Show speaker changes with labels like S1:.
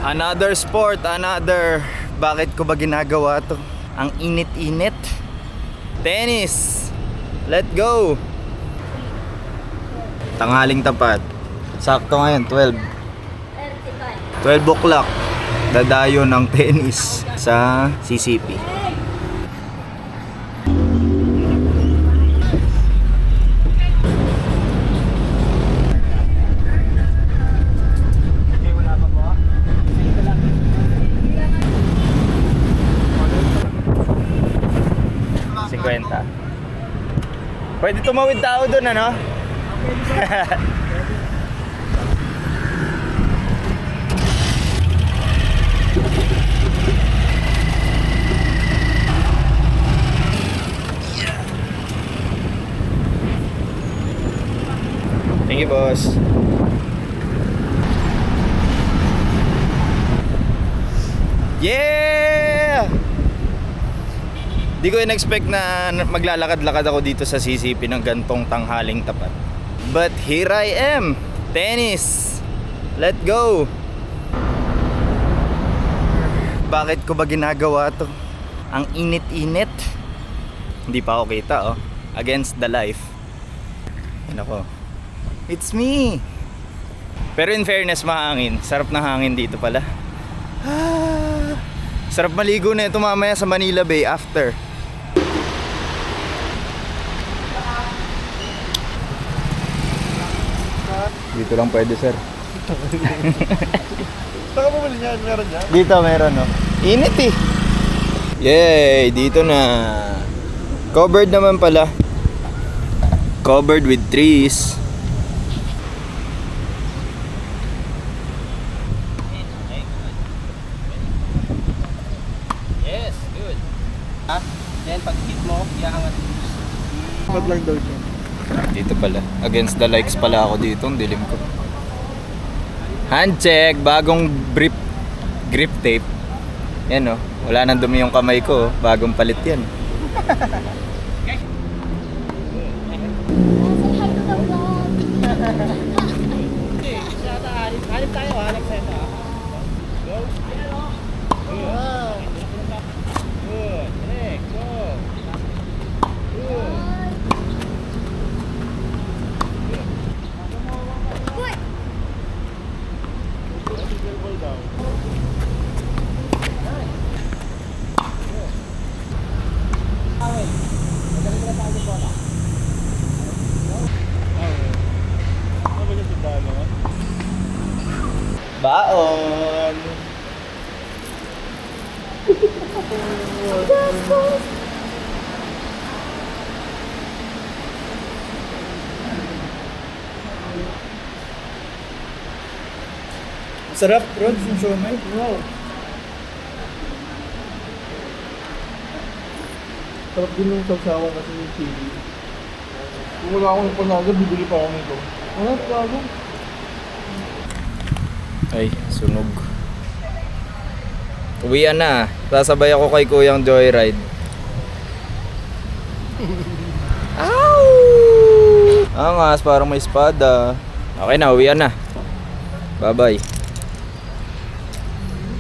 S1: Another sport, another. Bakit ko ba ginagawa to? Ang init-init. Tennis. Let's go. Tanghaling tapat. Sakto ngayon, 12. 12 o'clock. Dadayo ng tennis sa CCP. Pwede tumawid tao doon, ano? Thank you, boss. Yeah! Di ko in-expect na maglalakad-lakad ako dito sa CCP ng gantong tanghaling tapat. But here I am. Tennis. Let's go. Bakit ko ba ginagawa to? Ang init-init. Hindi pa ako kita, oh. Against the life. Yan ako. It's me. Pero in fairness, mahangin. Sarap na hangin dito pala. Sarap maligo na ito mamaya sa Manila Bay after. Dito lang pwede, sir.
S2: Saan ka bumili niyan? Meron niyan?
S1: Dito meron, no? Init eh. Yay! Dito na. Covered naman pala. Covered with trees.
S3: Yes, good. Then pag hit mo, iaangat.
S2: Pag lang daw siya.
S1: Dito pala. Against the likes pala ako dito. Ang dilim ko. Hand check. Bagong grip tape. Yan, oh. Wala nang dumi yung kamay ko. Bagong palit yan.
S3: Hanip tayo ha, next set ha. Go. Good. Next, go. Good.
S1: Baon! Sarap, Rod, yung siomay.
S2: Wow. Sarap din yung sausawan kasi yung chili. Kung wala akong panaga, bibili pa ako nito. Ano? Bago?
S1: Ay, sunog. Uwian na. Sasabay ako kay Kuyang Joyride. Ow! Angas, parang may espada. Okay na, uwian na. Bye-bye.